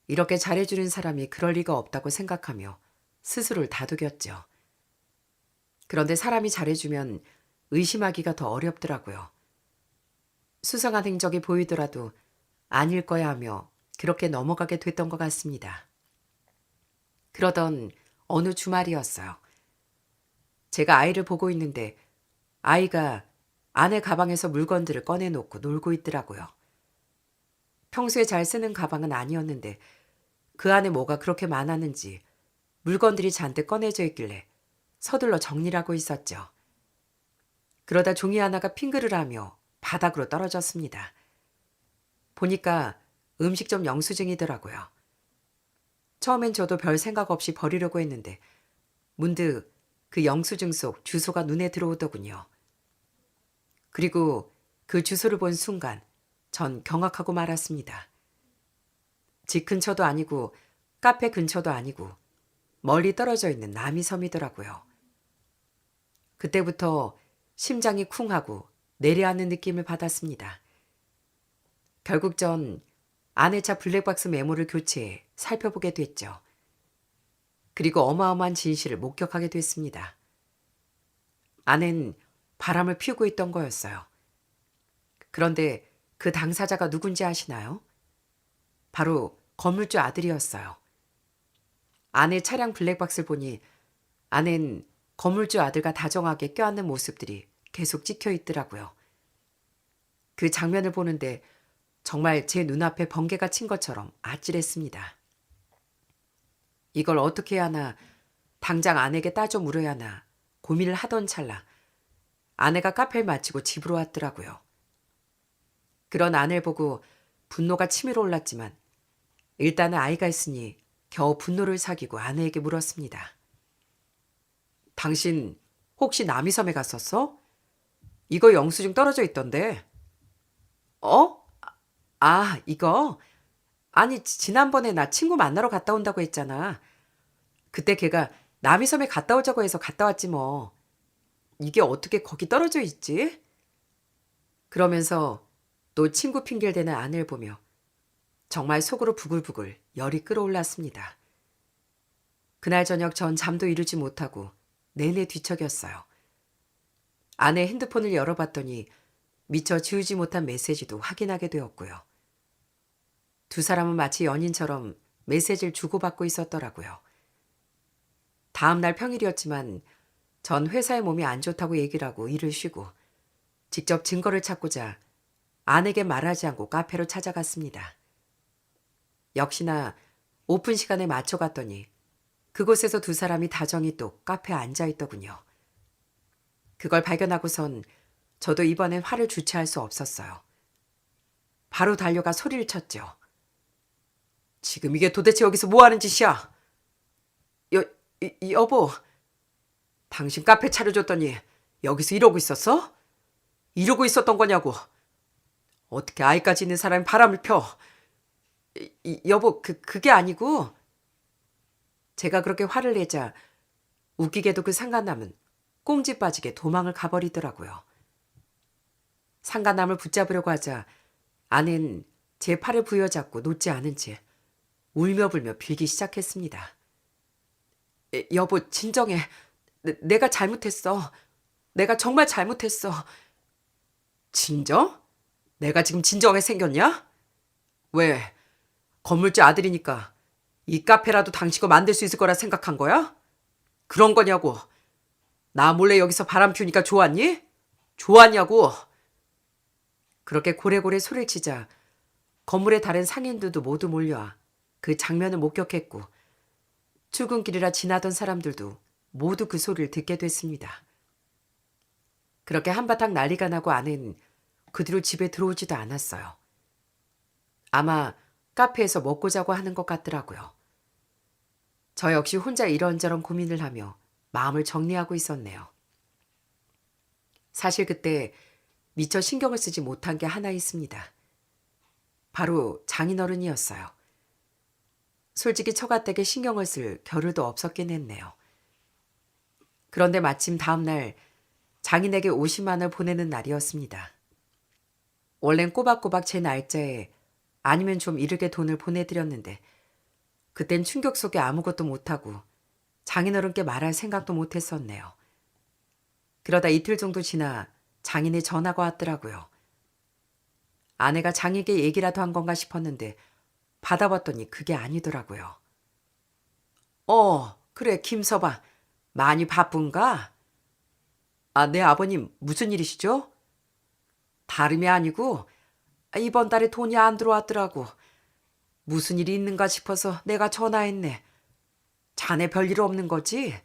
이렇게 잘해주는 사람이 그럴 리가 없다고 생각하며 스스로를 다독였죠. 그런데 사람이 잘해주면 의심하기가 더 어렵더라고요. 수상한 행적이 보이더라도 아닐 거야 하며 그렇게 넘어가게 됐던 것 같습니다. 그러던 어느 주말이었어요. 제가 아이를 보고 있는데 아이가 아내 가방에서 물건들을 꺼내놓고 놀고 있더라고요. 평소에 잘 쓰는 가방은 아니었는데 그 안에 뭐가 그렇게 많았는지 물건들이 잔뜩 꺼내져 있길래 서둘러 정리를 하고 있었죠. 그러다 종이 하나가 핑그르르하며 바닥으로 떨어졌습니다. 보니까 음식점 영수증이더라고요. 처음엔 저도 별 생각 없이 버리려고 했는데 문득 그 영수증 속 주소가 눈에 들어오더군요. 그리고 그 주소를 본 순간 전 경악하고 말았습니다. 집 근처도 아니고 카페 근처도 아니고 멀리 떨어져 있는 남이섬이더라고요. 그때부터 심장이 쿵하고 내려앉는 느낌을 받았습니다. 결국 전 아내 차 블랙박스 메모를 교체해 살펴보게 됐죠. 그리고 어마어마한 진실을 목격하게 됐습니다. 아내는 바람을 피우고 있던 거였어요. 그런데 그 당사자가 누군지 아시나요? 바로 건물주 아들이었어요. 아내 차량 블랙박스를 보니 아내는 건물주 아들과 다정하게 껴안는 모습들이 계속 찍혀 있더라고요. 그 장면을 보는데 정말 제 눈앞에 번개가 친 것처럼 아찔했습니다. 이걸 어떻게 해야 하나, 당장 아내에게 따져 물어야 하나 고민을 하던 찰나 아내가 카페를 마치고 집으로 왔더라고요. 그런 아내를 보고 분노가 치밀어 올랐지만 일단은 아이가 있으니 겨우 분노를 사귀고 아내에게 물었습니다. 당신 혹시 남이섬에 갔었어? 이거 영수증 떨어져 있던데. 어? 이거? 아니 지난번에 나 친구 만나러 갔다 온다고 했잖아. 그때 걔가 남이섬에 갔다 오자고 해서 갔다 왔지 뭐. 이게 어떻게 거기 떨어져 있지? 그러면서 또 친구 핑계를 대는 아내를 보며 정말 속으로 부글부글 열이 끓어올랐습니다. 그날 저녁 전 잠도 이루지 못하고 내내 뒤척였어요. 아내 핸드폰을 열어봤더니 미처 지우지 못한 메시지도 확인하게 되었고요. 두 사람은 마치 연인처럼 메시지를 주고받고 있었더라고요. 다음 날 평일이었지만 전 회사에 몸이 안 좋다고 얘기를 하고 일을 쉬고 직접 증거를 찾고자 아내에게 말하지 않고 카페로 찾아갔습니다. 역시나 오픈 시간에 맞춰 갔더니 그곳에서 두 사람이 다정히 또 카페에 앉아 있더군요. 그걸 발견하고선 저도 이번엔 화를 주체할 수 없었어요. 바로 달려가 소리를 쳤죠. 지금 이게 도대체 여기서 뭐 하는 짓이야? 여보, 당신 카페 차려줬더니 여기서 이러고 있었어? 이러고 있었던 거냐고. 어떻게 아이까지 있는 사람이 바람을 펴? 여보, 그게 아니고. 제가 그렇게 화를 내자 웃기게도 그 상간남은 꽁지 빠지게 도망을 가버리더라고요. 상간남을 붙잡으려고 하자 아내는 제 팔을 부여잡고 놓지 않은 채 울며불며 빌기 시작했습니다. 여보, 진정해. 내가 잘못했어. 내가 정말 잘못했어. 진정? 내가 지금 진정하게 생겼냐? 왜? 건물주 아들이니까 이 카페라도 당신 거 만들 수 있을 거라 생각한 거야? 그런 거냐고. 나 몰래 여기서 바람 피우니까 좋았니? 좋았냐고. 그렇게 고래고래 소리를 치자 건물의 다른 상인들도 모두 몰려와 그 장면을 목격했고 출근길이라 지나던 사람들도 모두 그 소리를 듣게 됐습니다. 그렇게 한바탕 난리가 나고 아내는 그 뒤로 집에 들어오지도 않았어요. 아마 카페에서 먹고 자고 하는 것 같더라고요. 저 역시 혼자 이런저런 고민을 하며 마음을 정리하고 있었네요. 사실 그때 미처 신경을 쓰지 못한 게 하나 있습니다. 바로 장인어른이었어요. 솔직히 처가댁에 신경을 쓸 겨를도 없었긴 했네요. 그런데 마침 다음날 장인에게 50만 원을 보내는 날이었습니다. 원래는 꼬박꼬박 제 날짜에 아니면 좀 이르게 돈을 보내드렸는데 그땐 충격 속에 아무것도 못하고 장인어른께 말할 생각도 못했었네요. 그러다 이틀 정도 지나 장인의 전화가 왔더라고요. 아내가 장인에게 얘기라도 한 건가 싶었는데 받아봤더니 그게 아니더라고요. 그래, 김서방. 많이 바쁜가? 네, 아버님, 무슨 일이시죠? 다름이 아니고 이번 달에 돈이 안 들어왔더라고. 무슨 일이 있는가 싶어서 내가 전화했네. 자네 별일 없는 거지?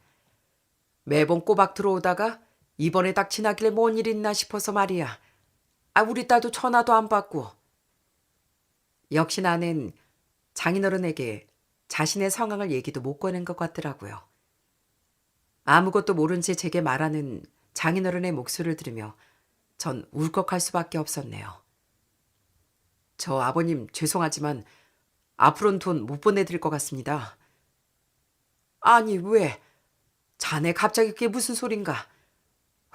매번 꼬박 들어오다가 이번에 딱 지나길래 뭔 일 있나 싶어서 말이야. 우리 딸도 전화도 안 받고. 역시 나는 장인어른에게 자신의 상황을 얘기도 못 꺼낸 것 같더라고요. 아무것도 모른 채 제게 말하는 장인어른의 목소리를 들으며 전 울컥할 수밖에 없었네요. 저 아버님 죄송하지만 앞으로는 돈 못 보내드릴 것 같습니다. 아니 왜? 자네 갑자기 그게 무슨 소린가?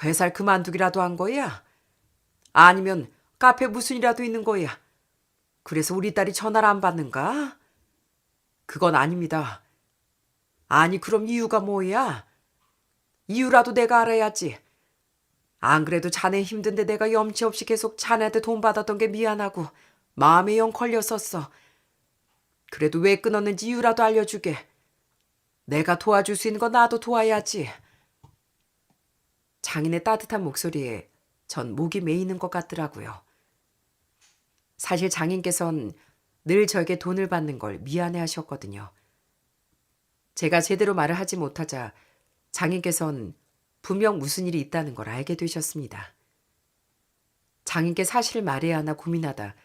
회사를 그만두기라도 한 거야? 아니면 카페 무슨 일이라도 있는 거야? 그래서 우리 딸이 전화를 안 받는가? 그건 아닙니다. 아니 그럼 이유가 뭐야? 이유라도 내가 알아야지. 안 그래도 자네 힘든데 내가 염치 없이 계속 자네한테 돈 받았던 게 미안하고 마음에 영 걸렸었어. 그래도 왜 끊었는지 이유라도 알려주게. 내가 도와줄 수 있는 건 나도 도와야지. 장인의 따뜻한 목소리에 전 목이 메이는 것 같더라고요. 사실 장인께선 늘 저에게 돈을 받는 걸 미안해 하셨거든요. 제가 제대로 말을 하지 못하자 장인께선 분명 무슨 일이 있다는 걸 알게 되셨습니다. 장인께 사실을 말해야 하나 고민하다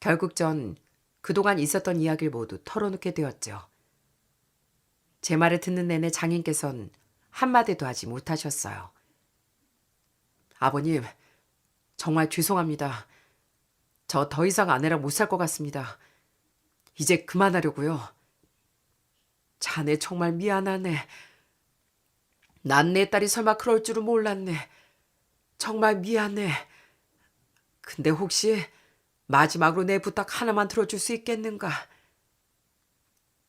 결국 전 그동안 있었던 이야기를 모두 털어놓게 되었죠. 제 말을 듣는 내내 장인께선 한마디도 하지 못하셨어요. 아버님, 정말 죄송합니다. 저 더 이상 아내랑 못 살 것 같습니다. 이제 그만하려고요. 자네 정말 미안하네. 난 내 딸이 설마 그럴 줄은 몰랐네. 정말 미안해. 근데 혹시 마지막으로 내 부탁 하나만 들어줄 수 있겠는가?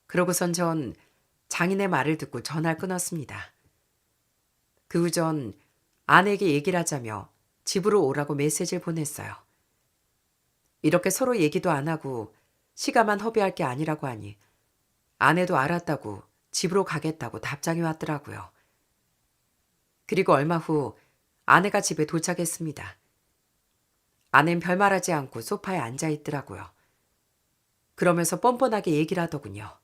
그러고선 전 장인의 말을 듣고 전화를 끊었습니다. 그 후 전 아내에게 얘기를 하자며 집으로 오라고 메시지를 보냈어요. 이렇게 서로 얘기도 안 하고 시간만 허비할 게 아니라고 하니 아내도 알았다고 집으로 가겠다고 답장이 왔더라고요. 그리고 얼마 후 아내가 집에 도착했습니다. 아내는 별말하지 않고 소파에 앉아 있더라고요. 그러면서 뻔뻔하게 얘기를 하더군요.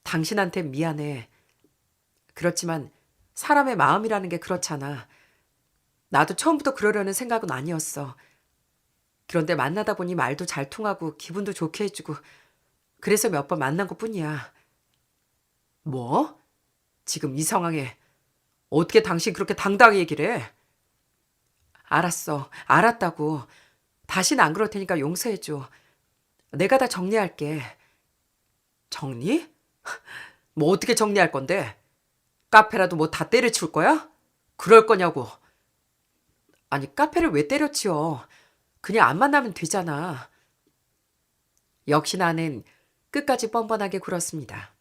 당신한테 미안해. 그렇지만 사람의 마음이라는 게 그렇잖아. 나도 처음부터 그러려는 생각은 아니었어. 그런데 만나다 보니 말도 잘 통하고 기분도 좋게 해주고 그래서 몇 번 만난 것뿐이야. 뭐? 지금 이 상황에 어떻게 당신 그렇게 당당하게 얘기를 해? 알았어. 알았다고. 다시는 안 그럴 테니까 용서해줘. 내가 다 정리할게. 정리? 뭐 어떻게 정리할 건데? 카페라도 뭐 다 때려치울 거야? 그럴 거냐고. 아니, 카페를 왜 때려치워? 그냥 안 만나면 되잖아. 역시 나는 끝까지 뻔뻔하게 굴었습니다.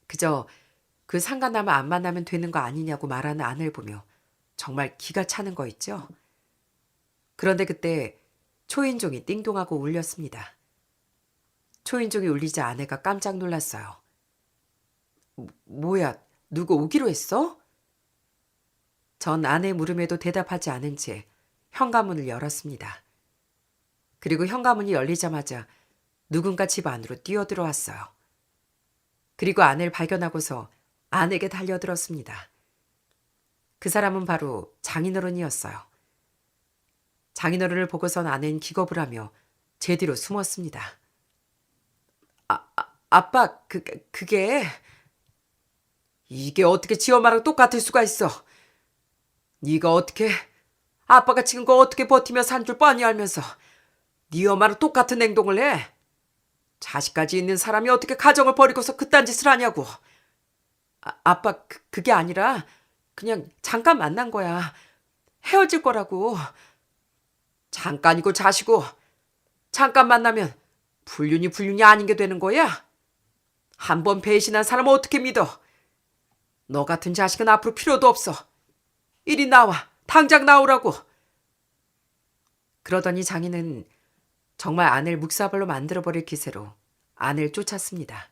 그저 그 상간남을 안 만나면 되는 거 아니냐고 말하는 아내를 보며 정말 기가 차는 거 있죠? 그런데 그때 초인종이 띵동하고 울렸습니다. 초인종이 울리자 아내가 깜짝 놀랐어요. 뭐야, 누구 오기로 했어? 전 아내 물음에도 대답하지 않은 채 현관문을 열었습니다. 그리고 현관문이 열리자마자 누군가 집 안으로 뛰어들어왔어요. 그리고 아내를 발견하고서 아내에게 달려들었습니다. 그 사람은 바로 장인어른이었어요. 장인어른을 보고선 아내는 기겁을 하며 제 뒤로 숨었습니다. 아빠, 그게... 이게 어떻게 지 엄마랑 똑같을 수가 있어? 네가 어떻게... 아빠가 지금 거 어떻게 버티며 산 줄 뻔히 알면서 네 엄마랑 똑같은 행동을 해? 자식까지 있는 사람이 어떻게 가정을 버리고서 그딴 짓을 하냐고. 아빠, 그게 아니라 그냥 잠깐 만난 거야. 헤어질 거라고. 잠깐이고 자시고 잠깐 만나면 불륜이 아닌 게 되는 거야? 한 번 배신한 사람을 어떻게 믿어? 너 같은 자식은 앞으로 필요도 없어. 이리 나와. 당장 나오라고. 그러더니 장인은 정말 아내를 묵사발로 만들어버릴 기세로 아내를 쫓았습니다.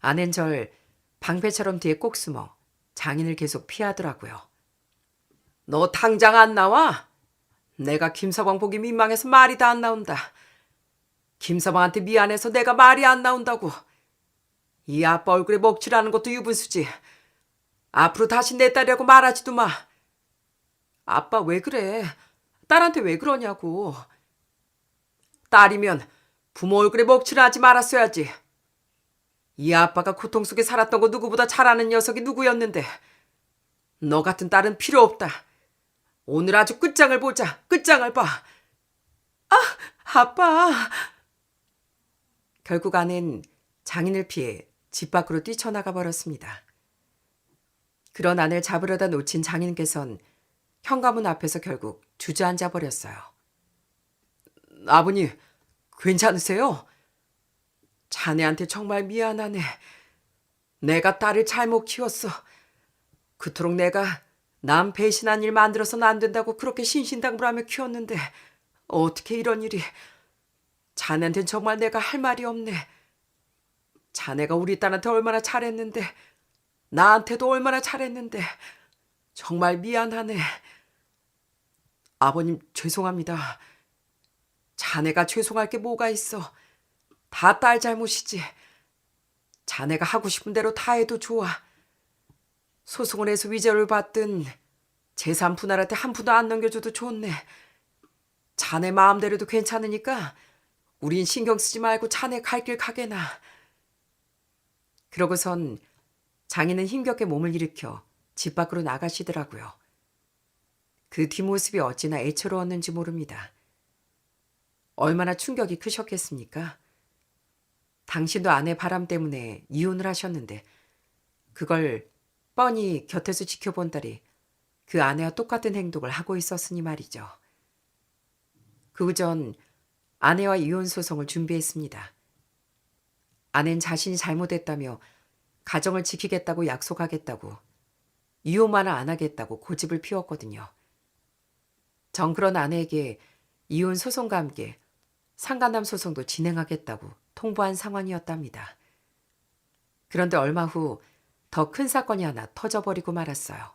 아내는 절 방패처럼 뒤에 꼭 숨어 장인을 계속 피하더라고요. 너 당장 안 나와? 내가 김서방 보기 민망해서 말이 다 안 나온다. 김서방한테 미안해서 내가 말이 안 나온다고. 이 아빠 얼굴에 먹칠하는 것도 유분수지. 앞으로 다시 내 딸이라고 말하지도 마. 아빠 왜 그래? 딸한테 왜 그러냐고. 딸이면 부모 얼굴에 먹칠하지 말았어야지. 이 아빠가 고통 속에 살았던 거 누구보다 잘 아는 녀석이 누구였는데. 너 같은 딸은 필요 없다. 오늘 아주 끝장을 보자. 끝장을 봐. 아빠. 결국 아내는 장인을 피해 집 밖으로 뛰쳐나가 버렸습니다. 그런 아내를 잡으려다 놓친 장인께선 현관문 앞에서 결국 주저앉아 버렸어요. 아버님, 괜찮으세요? 자네한테 정말 미안하네. 내가 딸을 잘못 키웠어. 그토록 내가 남 배신한 일 만들어서는 안 된다고 그렇게 신신당부하며 키웠는데 어떻게 이런 일이. 자네한테는 정말 내가 할 말이 없네. 자네가 우리 딸한테 얼마나 잘했는데, 나한테도 얼마나 잘했는데 정말 미안하네. 아버님, 죄송합니다. 자네가 죄송할 게 뭐가 있어. 다 딸 잘못이지. 자네가 하고 싶은 대로 다 해도 좋아. 소송을 해서 위자료를 받든 재산 분할한테 한 푼도 안 넘겨줘도 좋네. 자네 마음대로도 괜찮으니까 우린 신경 쓰지 말고 자네 갈 길 가게나. 그러고선 장인은 힘겹게 몸을 일으켜 집 밖으로 나가시더라고요. 그 뒷모습이 어찌나 애처로웠는지 모릅니다. 얼마나 충격이 크셨겠습니까? 당신도 아내 바람 때문에 이혼을 하셨는데 그걸 뻔히 곁에서 지켜본 딸이 그 아내와 똑같은 행동을 하고 있었으니 말이죠. 그 후 전 아내와 이혼 소송을 준비했습니다. 아내는 자신이 잘못했다며 가정을 지키겠다고 약속하겠다고 이혼만을 안 하겠다고 고집을 피웠거든요. 전 그런 아내에게 이혼 소송과 함께 상간남 소송도 진행하겠다고 통보한 상황이었답니다. 그런데 얼마 후 더 큰 사건이 하나 터져버리고 말았어요.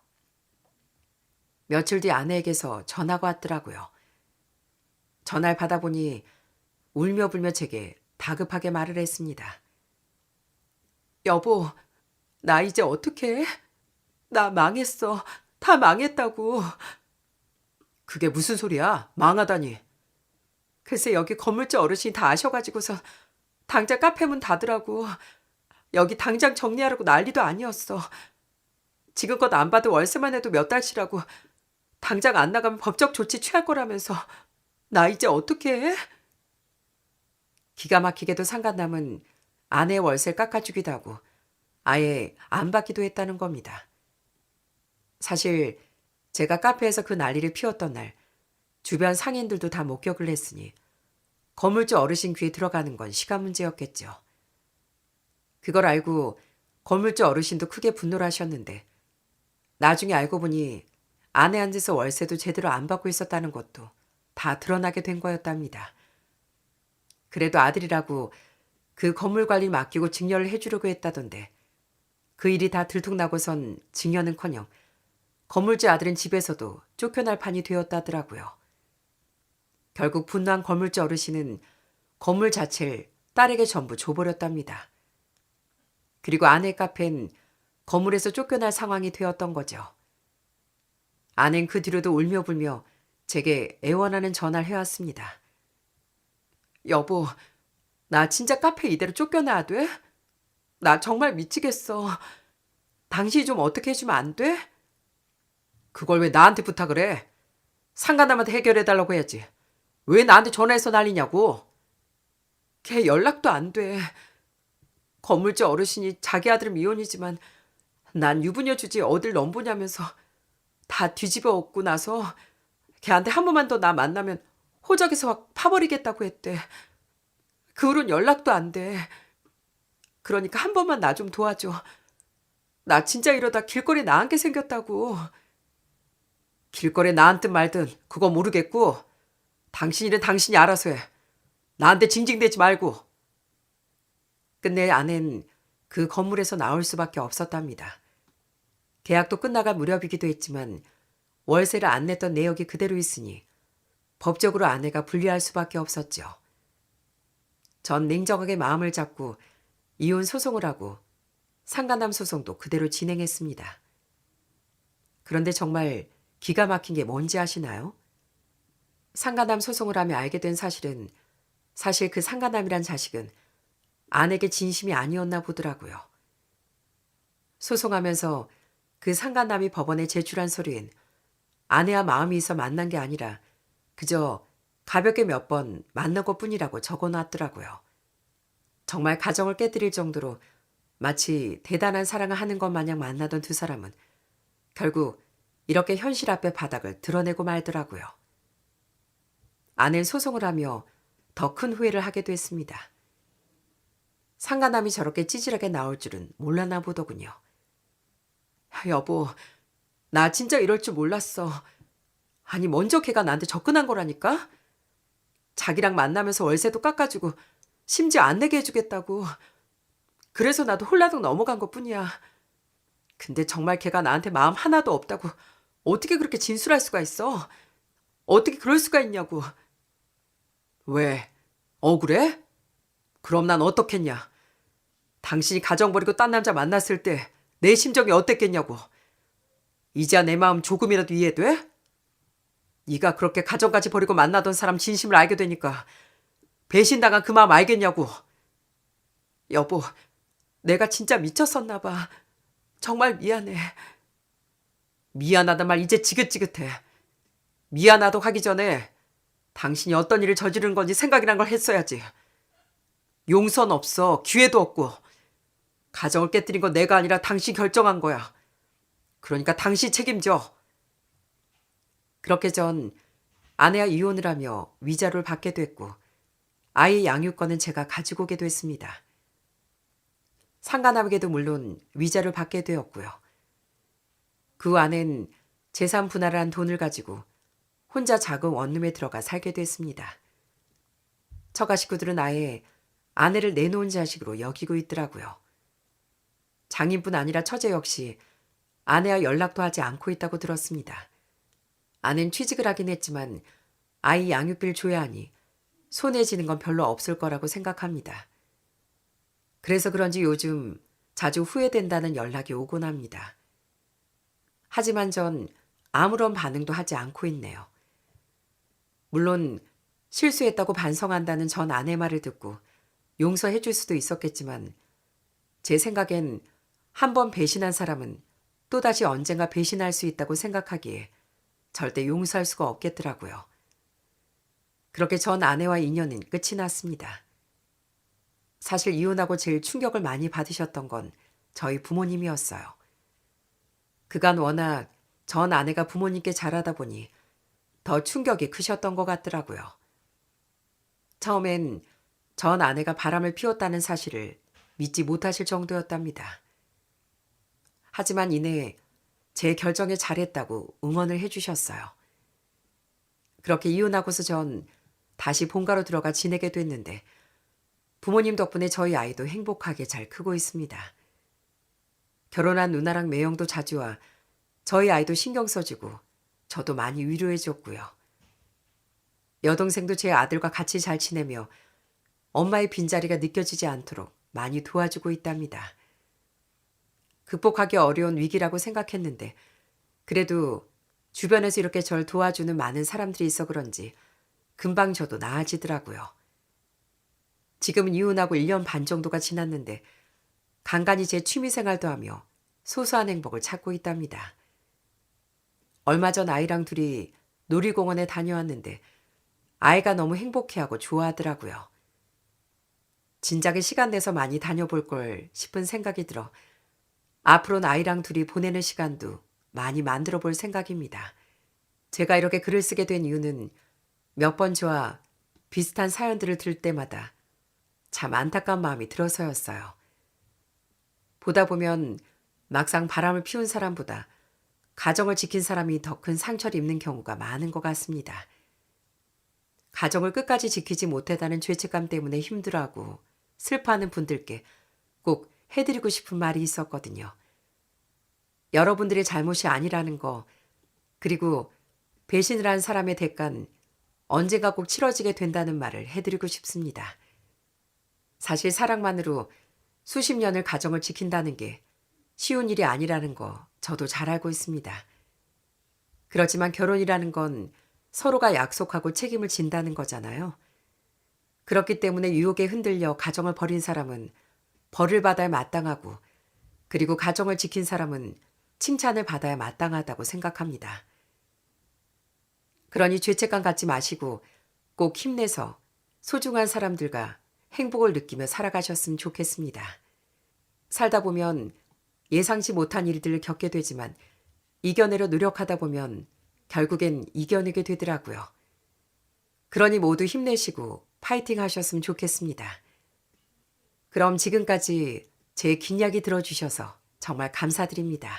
며칠 뒤 아내에게서 전화가 왔더라고요. 전화를 받아보니 울며 불며 제게 다급하게 말을 했습니다. 여보, 나 이제 어떡해? 나 망했어. 다 망했다고. 그게 무슨 소리야? 망하다니. 글쎄 여기 건물주 어르신이 다 아셔가지고서 당장 카페 문 닫으라고. 여기 당장 정리하라고 난리도 아니었어. 지금껏 안 받은 월세만 해도 몇 달치라고. 당장 안 나가면 법적 조치 취할 거라면서. 나 이제 어떻게 해? 기가 막히게도 상간남은 아내의 월세를 깎아주기도 하고 아예 안 받기도 했다는 겁니다. 사실 제가 카페에서 그 난리를 피웠던 날 주변 상인들도 다 목격을 했으니 건물주 어르신 귀에 들어가는 건 시간 문제였겠죠. 그걸 알고 건물주 어르신도 크게 분노를 하셨는데 나중에 알고 보니 안에 앉아서 월세도 제대로 안 받고 있었다는 것도 다 드러나게 된 거였답니다. 그래도 아들이라고 그 건물 관리 맡기고 증여를 해주려고 했다던데 그 일이 다 들통나고선 증여는커녕 건물주 아들은 집에서도 쫓겨날 판이 되었다더라고요. 결국 분노한 건물주 어르신은 건물 자체를 딸에게 전부 줘버렸답니다. 그리고 아내 카페는 건물에서 쫓겨날 상황이 되었던 거죠. 아내는 그 뒤로도 울며 불며 제게 애원하는 전화를 해왔습니다. 여보, 나 진짜 카페 이대로 쫓겨나야 돼? 나 정말 미치겠어. 당신이 좀 어떻게 해주면 안 돼? 그걸 왜 나한테 부탁을 해? 상간남한테 해결해달라고 해야지. 왜 나한테 전화해서 난리냐고. 걔 연락도 안 돼. 건물주 어르신이 자기 아들 미혼이지만 난 유부녀 주제에 어딜 넘보냐면서 다 뒤집어 엎고 나서 걔한테 한 번만 더 나 만나면 호적에서 확 파버리겠다고 했대. 그 후로는 연락도 안 돼. 그러니까 한 번만 나 좀 도와줘. 나 진짜 이러다 길거리에 나앉게 생겼다고. 길거리에 나앉든 말든 그거 모르겠고 당신 일은 당신이 알아서 해. 나한테 징징대지 말고. 끝내 아내는 그 건물에서 나올 수밖에 없었답니다. 계약도 끝나갈 무렵이기도 했지만 월세를 안 냈던 내역이 그대로 있으니 법적으로 아내가 불리할 수밖에 없었죠. 전 냉정하게 마음을 잡고 이혼 소송을 하고 상간남 소송도 그대로 진행했습니다. 그런데 정말 기가 막힌 게 뭔지 아시나요? 상간남 소송을 하며 알게 된 사실은 사실 그 상간남이란 자식은 아내게 진심이 아니었나 보더라고요. 소송하면서 그 상간남이 법원에 제출한 서류엔 아내와 마음이 있어 만난 게 아니라 그저 가볍게 몇 번 만난 것뿐이라고 적어놨더라고요. 정말 가정을 깨뜨릴 정도로 마치 대단한 사랑을 하는 것 마냥 만나던 두 사람은 결국 이렇게 현실 앞에 바닥을 드러내고 말더라고요. 아내는 소송을 하며 더 큰 후회를 하게 됐습니다. 상간남이 저렇게 찌질하게 나올 줄은 몰랐나 보더군요. 여보, 나 진짜 이럴 줄 몰랐어. 아니 먼저 걔가 나한테 접근한 거라니까? 자기랑 만나면서 월세도 깎아주고 심지어 안 내게 해주겠다고. 그래서 나도 홀라당 넘어간 것뿐이야. 근데 정말 걔가 나한테 마음 하나도 없다고 어떻게 그렇게 진술할 수가 있어? 어떻게 그럴 수가 있냐고. 왜? 억울해? 그럼 난 어떻겠냐? 당신이 가정 버리고 딴 남자 만났을 때 내 심정이 어땠겠냐고. 이제야 내 마음 조금이라도 이해돼? 네가 그렇게 가정까지 버리고 만나던 사람 진심을 알게 되니까 배신당한 그 마음 알겠냐고. 여보, 내가 진짜 미쳤었나 봐. 정말 미안해. 미안하단 말 이제 지긋지긋해. 미안하다고 하기 전에 당신이 어떤 일을 저지른 건지 생각이란 걸 했어야지. 용서는 없어. 기회도 없고. 가정을 깨뜨린 건 내가 아니라 당신 결정한 거야. 그러니까 당신 책임져. 그렇게 전 아내와 이혼을 하며 위자료를 받게 됐고 아이 양육권은 제가 가지고 오게 됐습니다. 상간남에게도 물론 위자료를 받게 되었고요. 그 아내는 재산 분할을 한 돈을 가지고 혼자 작은 원룸에 들어가 살게 됐습니다. 처가 식구들은 아예 아내를 내놓은 자식으로 여기고 있더라고요. 장인뿐 아니라 처제 역시 아내와 연락도 하지 않고 있다고 들었습니다. 아내는 취직을 하긴 했지만 아이 양육비를 줘야 하니 손에 쥐는 건 별로 없을 거라고 생각합니다. 그래서 그런지 요즘 자주 후회된다는 연락이 오곤 합니다. 하지만 전 아무런 반응도 하지 않고 있네요. 물론 실수했다고 반성한다는 전 아내 말을 듣고 용서해 줄 수도 있었겠지만 제 생각엔 한 번 배신한 사람은 또다시 언젠가 배신할 수 있다고 생각하기에 절대 용서할 수가 없겠더라고요. 그렇게 전 아내와 인연은 끝이 났습니다. 사실 이혼하고 제일 충격을 많이 받으셨던 건 저희 부모님이었어요. 그간 워낙 전 아내가 부모님께 잘하다 보니 더 충격이 크셨던 것 같더라고요. 처음엔 전 아내가 바람을 피웠다는 사실을 믿지 못하실 정도였답니다. 하지만 이내 제 결정에 잘했다고 응원을 해주셨어요. 그렇게 이혼하고서 전 다시 본가로 들어가 지내게 됐는데 부모님 덕분에 저희 아이도 행복하게 잘 크고 있습니다. 결혼한 누나랑 매형도 자주 와 저희 아이도 신경 써주고 저도 많이 위로해줬고요. 여동생도 제 아들과 같이 잘 지내며 엄마의 빈자리가 느껴지지 않도록 많이 도와주고 있답니다. 극복하기 어려운 위기라고 생각했는데 그래도 주변에서 이렇게 절 도와주는 많은 사람들이 있어 그런지 금방 저도 나아지더라고요. 지금은 이혼하고 1년 반 정도가 지났는데 간간히 제 취미생활도 하며 소소한 행복을 찾고 있답니다. 얼마 전 아이랑 둘이 놀이공원에 다녀왔는데 아이가 너무 행복해하고 좋아하더라고요. 진작에 시간 내서 많이 다녀볼 걸 싶은 생각이 들어 앞으로는 아이랑 둘이 보내는 시간도 많이 만들어 볼 생각입니다. 제가 이렇게 글을 쓰게 된 이유는 몇 번 저와 비슷한 사연들을 들을 때마다 참 안타까운 마음이 들어서였어요. 보다 보면 막상 바람을 피운 사람보다 가정을 지킨 사람이 더 큰 상처를 입는 경우가 많은 것 같습니다. 가정을 끝까지 지키지 못했다는 죄책감 때문에 힘들어하고 슬퍼하는 분들께 꼭 해드리고 싶은 말이 있었거든요. 여러분들의 잘못이 아니라는 거, 그리고 배신을 한 사람의 대가는 언젠가 꼭 치러지게 된다는 말을 해드리고 싶습니다. 사실 사랑만으로 수십 년을 가정을 지킨다는 게 쉬운 일이 아니라는 거 저도 잘 알고 있습니다. 그렇지만 결혼이라는 건 서로가 약속하고 책임을 진다는 거잖아요. 그렇기 때문에 유혹에 흔들려 가정을 버린 사람은 벌을 받아야 마땅하고 그리고 가정을 지킨 사람은 칭찬을 받아야 마땅하다고 생각합니다. 그러니 죄책감 갖지 마시고 꼭 힘내서 소중한 사람들과 행복을 느끼며 살아가셨으면 좋겠습니다. 살다 보면 예상치 못한 일들을 겪게 되지만 이겨내려 노력하다 보면 결국엔 이겨내게 되더라고요. 그러니 모두 힘내시고 파이팅 하셨으면 좋겠습니다. 그럼 지금까지 제 긴 이야기 들어주셔서 정말 감사드립니다.